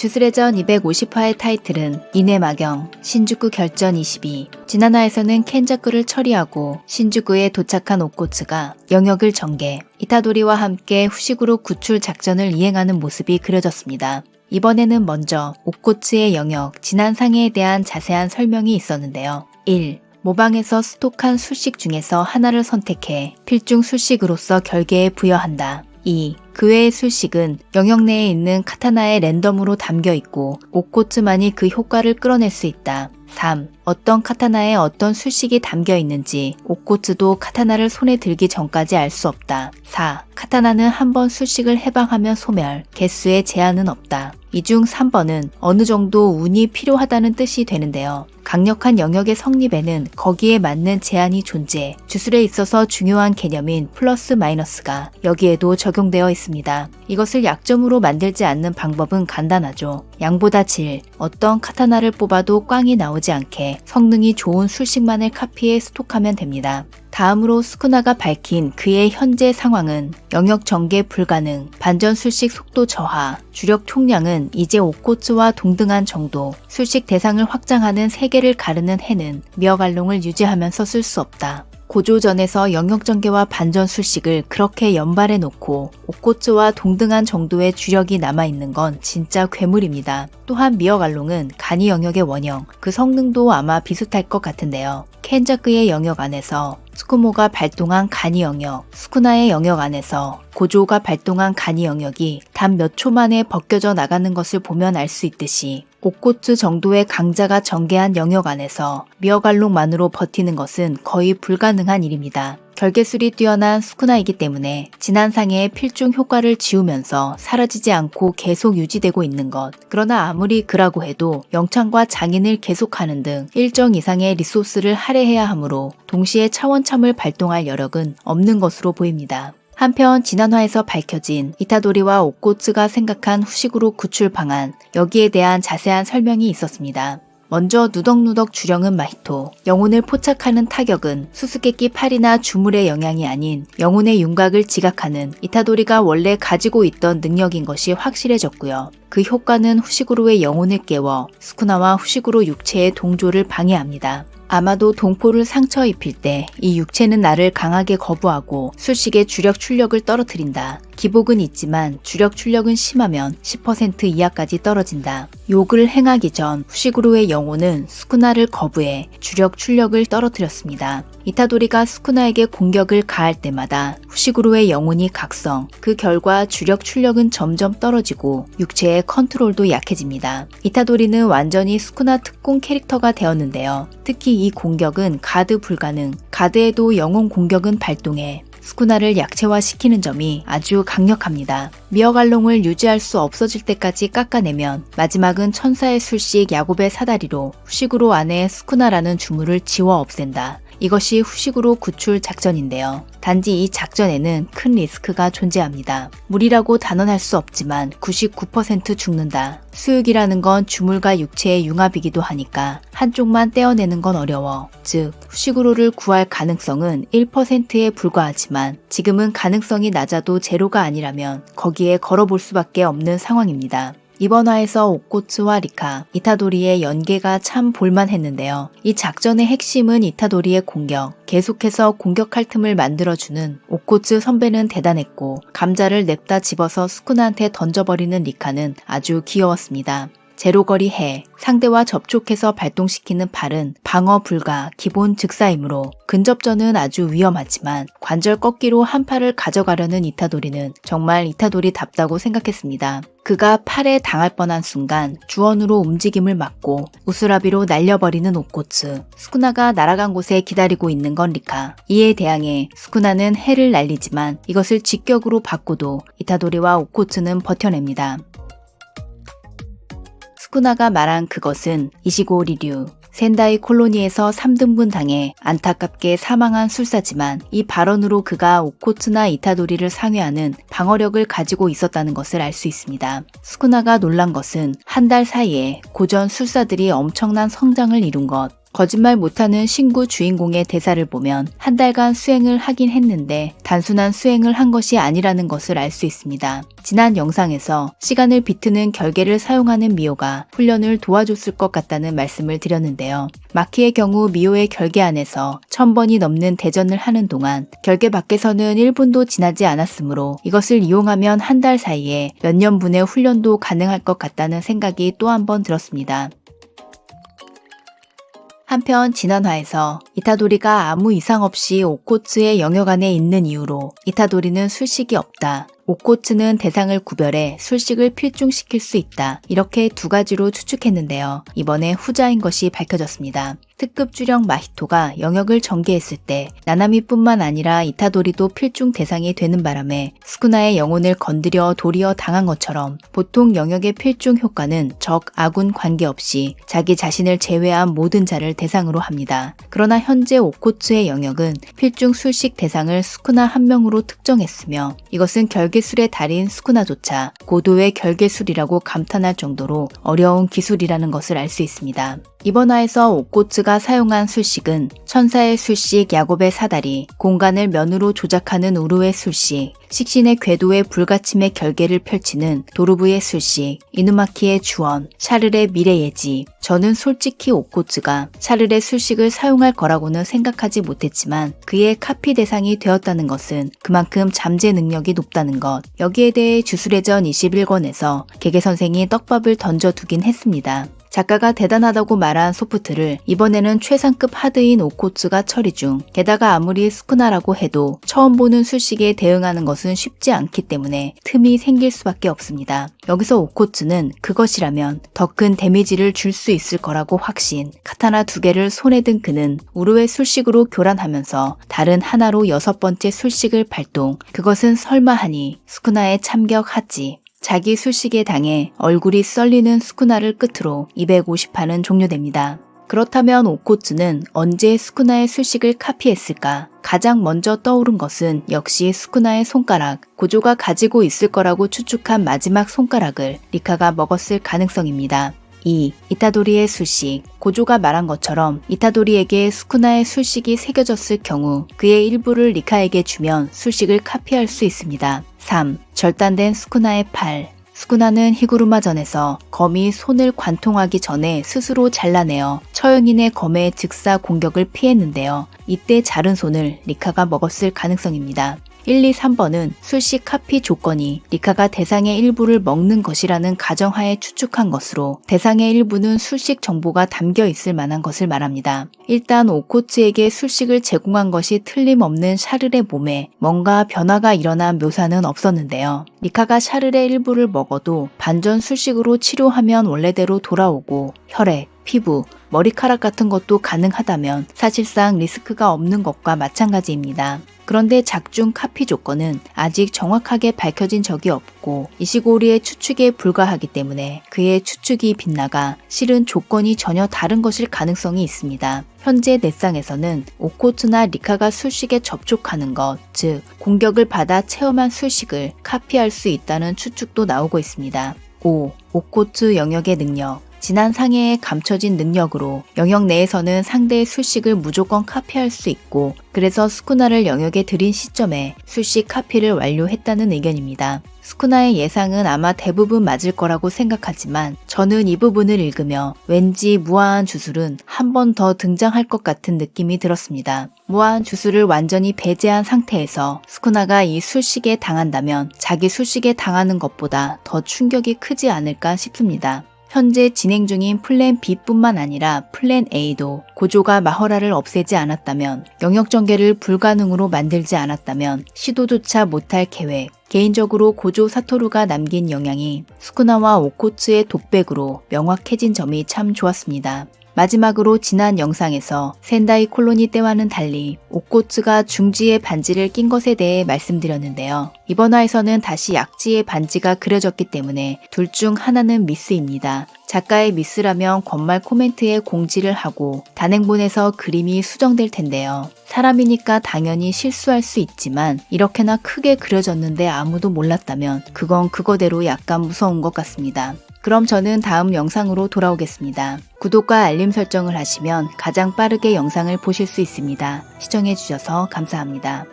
주술회전 250화의 타이틀은 이내마경, 신주쿠 결전 22. 지난화에서는 켄자쿠를 처리하고 신주쿠에 도착한 오코츠가 영역을 전개, 이타도리와 함께 후식으로 구출 작전을 이행하는 모습이 그려졌습니다. 이번에는 먼저 오코츠의 영역, 진안상해에 대한 자세한 설명이 있었는데요. 1. 모방에서 스톡한 술식 중에서 하나를 선택해 필중 술식으로서 결계에 부여한다. 2. 그 외의 술식은 영역 내에 있는 카타나에 랜덤으로 담겨 있고 오코츠만이 그 효과를 끌어낼 수 있다. 3. 어떤 카타나에 어떤 술식이 담겨 있는지 오코츠도 카타나를 손에 들기 전까지 알 수 없다. 4. 카타나는 한 번 술식을 해방하면 소멸, 개수에 제한은 없다. 이 중 3번은 어느 정도 운이 필요하다는 뜻이 되는데요. 강력한 영역의 성립에는 거기에 맞는 제한이 존재, 주술에 있어서 중요한 개념인 플러스 마이너스가 여기에도 적용되어 있습니다. 이것을 약점으로 만들지 않는 방법은 간단하죠. 양보다 질, 어떤 카타나를 뽑아도 꽝이 나오지 않게 성능이 좋은 술식만을 카피해 스톡하면 됩니다. 다음으로 스쿠나가 밝힌 그의 현재 상황은 영역 전개 불가능, 반전 술식 속도 저하, 주력 총량은 이제 오코츠와 동등한 정도, 술식 대상을 확장하는 세계를 가르는 해는 미어갈롱을 유지하면서 쓸 수 없다. 고조전에서 영역 전개와 반전 술식을 그렇게 연발해 놓고 오코츠와 동등한 정도의 주력이 남아있는 건 진짜 괴물입니다. 또한 미어갈롱은 간이 영역의 원형, 그 성능도 아마 비슷할 것 같은데요. 켄자쿠의 영역 안에서 스쿠모가 발동한 간이 영역, 스쿠나의 영역 안에서 고조가 발동한 간이 영역이 단 몇 초 만에 벗겨져 나가는 것을 보면 알 수 있듯이 오코츠 정도의 강자가 전개한 영역 안에서 미어갈롱만으로 버티는 것은 거의 불가능한 일입니다. 결계술이 뛰어난 스쿠나이기 때문에 진안상해의 필중 효과를 지우면서 사라지지 않고 계속 유지되고 있는 것. 그러나 아무리 그라고 해도 영창과 장인을 계속하는 등 일정 이상의 리소스를 할애해야 하므로 동시에 차원참을 발동할 여력은 없는 것으로 보입니다. 한편 진안화에서 밝혀진 이타도리와 오코츠가 생각한 후식으로 구출 방안, 여기에 대한 자세한 설명이 있었습니다. 먼저 누덕누덕 주령은 마히토, 영혼을 포착하는 타격은 수수께끼 팔이나 주물의 영향이 아닌 영혼의 윤곽을 지각하는 이타도리가 원래 가지고 있던 능력인 것이 확실해졌고요. 그 효과는 후식으로의 영혼을 깨워 스쿠나와 후식으로 육체의 동조를 방해합니다. 아마도 동포를 상처 입힐 때 이 육체는 나를 강하게 거부하고 술식의 주력 출력을 떨어뜨린다. 기복은 있지만 주력 출력은 심하면 10% 이하까지 떨어진다. 욕을 행하기 전 후식으로의 영혼은 스쿠나를 거부해 주력 출력을 떨어뜨렸습니다. 이타도리가 스쿠나에게 공격을 가할 때마다 후식으로의 영혼이 각성, 그 결과 주력 출력은 점점 떨어지고 육체의 컨트롤도 약해집니다. 이타도리는 완전히 스쿠나 특공 캐릭터가 되었는데요. 특히 이 공격은 가드 불가능, 가드에도 영혼 공격은 발동해 스쿠나를 약체화시키는 점이 아주 강력합니다. 미어갈롱을 유지할 수 없어질 때까지 깎아내면 마지막은 천사의 술식 야곱의 사다리로 후식으로 안에 스쿠나라는 주물을 지워 없앤다. 이것이 후식으로 구출 작전인데요. 단지 이 작전에는 큰 리스크가 존재합니다. 무리라고 단언할 수 없지만 99% 죽는다. 수육이라는 건 주물과 육체의 융합이기도 하니까 한쪽만 떼어내는 건 어려워. 즉, 후식으로를 구할 가능성은 1%에 불과하지만 지금은 가능성이 낮아도 제로가 아니라면 거기에 걸어볼 수밖에 없는 상황입니다. 이번 화에서 오코츠와 리카, 이타도리의 연계가 참 볼만했는데요. 이 작전의 핵심은 이타도리의 공격, 계속해서 공격할 틈을 만들어주는 오코츠 선배는 대단했고 감자를 냅다 집어서 스쿠나한테 던져버리는 리카는 아주 귀여웠습니다. 제로거리 해, 상대와 접촉해서 발동시키는 팔은 방어 불가, 기본 즉사이므로 근접전은 아주 위험하지만 관절 꺾기로 한 팔을 가져가려는 이타도리는 정말 이타도리답다고 생각했습니다. 그가 팔에 당할 뻔한 순간 주원으로 움직임을 막고 우스라비로 날려버리는 오코츠, 스쿠나가 날아간 곳에 기다리고 있는 건 리카. 이에 대항해 스쿠나는 해를 날리지만 이것을 직격으로 받고도 이타도리와 오코츠는 버텨냅니다. 스쿠나가 말한 그것은 이시고 리류, 센다이 콜로니에서 3등분 당해 안타깝게 사망한 술사지만 이 발언으로 그가 오코츠나 이타도리를 상회하는 방어력을 가지고 있었다는 것을 알 수 있습니다. 스쿠나가 놀란 것은 한 달 사이에 고전 술사들이 엄청난 성장을 이룬 것, 거짓말 못하는 신구 주인공의 대사를 보면 한 달간 수행을 하긴 했는데 단순한 수행을 한 것이 아니라는 것을 알 수 있습니다. 지난 영상에서 시간을 비트는 결계를 사용하는 미호가 훈련을 도와줬을 것 같다는 말씀을 드렸는데요. 마키의 경우 미호의 결계 안에서 1000번이 넘는 대전을 하는 동안 결계 밖에서는 1분도 지나지 않았으므로 이것을 이용하면 한 달 사이에 몇 년분의 훈련도 가능할 것 같다는 생각이 또 한 번 들었습니다. 한편 지난화에서 이타도리가 아무 이상 없이 오코츠의 영역 안에 있는 이유로 이타도리는 술식이 없다. 오코츠는 대상을 구별해 술식을 필중시킬 수 있다. 이렇게 두 가지로 추측했는데요. 이번에 후자인 것이 밝혀졌습니다. 특급 주령 마히토가 영역을 전개했을 때 나나미뿐만 아니라 이타도리도 필중 대상이 되는 바람에 스쿠나의 영혼을 건드려 도리어 당한 것처럼 보통 영역의 필중 효과는 적, 아군 관계없이 자기 자신을 제외한 모든 자를 대상으로 합니다. 그러나 현재 오코츠의 영역은 필중 술식 대상을 스쿠나 한 명으로 특정했으며 이것은 결계술의 달인 스쿠나조차 고도의 결계술이라고 감탄할 정도로 어려운 기술이라는 것을 알 수 있습니다. 이번 화에서 오코츠가 사용한 술식은 천사의 술식 야곱의 사다리, 공간을 면으로 조작하는 우루의 술식, 식신의 궤도의 불가침의 결계를 펼치는 도루부의 술식, 이누마키의 주원, 샤를의 미래예지. 저는 솔직히 오코츠가 샤를의 술식을 사용할 거라고는 생각하지 못했지만 그의 카피 대상이 되었다는 것은 그만큼 잠재 능력이 높다는 것. 여기에 대해 주술의 전 21권에서 개개 선생이 떡밥을 던져두긴 했습니다. 작가가 대단하다고 말한 소프트를 이번에는 최상급 하드인 오코츠가 처리 중, 게다가 아무리 스쿠나라고 해도 처음 보는 술식에 대응하는 것은 쉽지 않기 때문에 틈이 생길 수밖에 없습니다. 여기서 오코츠는 그것이라면 더 큰 데미지를 줄 수 있을 거라고 확신. 카타나 2개를 손에 든 그는 우루의 술식으로 교란하면서 다른 하나로 6번째 술식을 발동. 그것은 설마 하니 스쿠나의 참격 하지. 자기 술식에 당해 얼굴이 썰리는 스쿠나를 끝으로 250판은 종료됩니다. 그렇다면 오코츠는 언제 스쿠나의 술식을 카피했을까? 가장 먼저 떠오른 것은 역시 스쿠나의 손가락, 고조가 가지고 있을 거라고 추측한 마지막 손가락을 리카가 먹었을 가능성입니다. 2. 이타도리의 술식. 고조가 말한 것처럼 이타도리에게 스쿠나의 술식이 새겨졌을 경우 그의 일부를 리카에게 주면 술식을 카피할 수 있습니다. 3. 절단된 스쿠나의 팔. 스쿠나는 히구르마전에서 검이 손을 관통하기 전에 스스로 잘라내어 처형인의 검의 즉사 공격을 피했는데요. 이때 자른 손을 리카가 먹었을 가능성입니다. 1, 2, 3번은 술식 카피 조건이 리카가 대상의 일부를 먹는 것이라는 가정하에 추측한 것으로 대상의 일부는 술식 정보가 담겨 있을 만한 것을 말합니다. 일단 오코츠에게 술식을 제공한 것이 틀림없는 샤를의 몸에 뭔가 변화가 일어난 묘사는 없었는데요. 리카가 샤를의 일부를 먹어도 반전 술식으로 치료하면 원래대로 돌아오고 혈액, 피부, 머리카락 같은 것도 가능하다면 사실상 리스크가 없는 것과 마찬가지입니다. 그런데 작중 카피 조건은 아직 정확하게 밝혀진 적이 없고 이시고리의 추측에 불과하기 때문에 그의 추측이 빗나가 실은 조건이 전혀 다른 것일 가능성이 있습니다. 현재 넷상에서는 오코츠나 리카가 술식에 접촉하는 것, 즉 공격을 받아 체험한 술식을 카피할 수 있다는 추측도 나오고 있습니다. 5. 오코츠 영역의 능력. 지난 상해에 감춰진 능력으로 영역 내에서는 상대의 술식을 무조건 카피할 수 있고 그래서 스쿠나를 영역에 들인 시점에 술식 카피를 완료했다는 의견입니다. 스쿠나의 예상은 아마 대부분 맞을 거라고 생각하지만 저는 이 부분을 읽으며 왠지 무아한 주술은 한 번 더 등장할 것 같은 느낌이 들었습니다. 무아한 주술을 완전히 배제한 상태에서 스쿠나가 이 술식에 당한다면 자기 술식에 당하는 것보다 더 충격이 크지 않을까 싶습니다. 현재 진행 중인 플랜 B뿐만 아니라 플랜 A도 고조가 마허라를 없애지 않았다면, 영역 전개를 불가능으로 만들지 않았다면 시도조차 못할 계획. 개인적으로 고조 사토루가 남긴 영향이 스쿠나와 오코츠의 독백으로 명확해진 점이 참 좋았습니다. 마지막으로 지난 영상에서 센다이 콜로니 때와는 달리 오코츠가 중지의 반지를 낀 것에 대해 말씀드렸는데요. 이번 화에서는 다시 약지의 반지가 그려졌기 때문에 둘 중 하나는 미스입니다. 작가의 미스라면 권말 코멘트에 공지를 하고 단행본에서 그림이 수정될 텐데요. 사람이니까 당연히 실수할 수 있지만 이렇게나 크게 그려졌는데 아무도 몰랐다면 그건 그거대로 약간 무서운 것 같습니다. 그럼 저는 다음 영상으로 돌아오겠습니다. 구독과 알림 설정을 하시면 가장 빠르게 영상을 보실 수 있습니다. 시청해주셔서 감사합니다.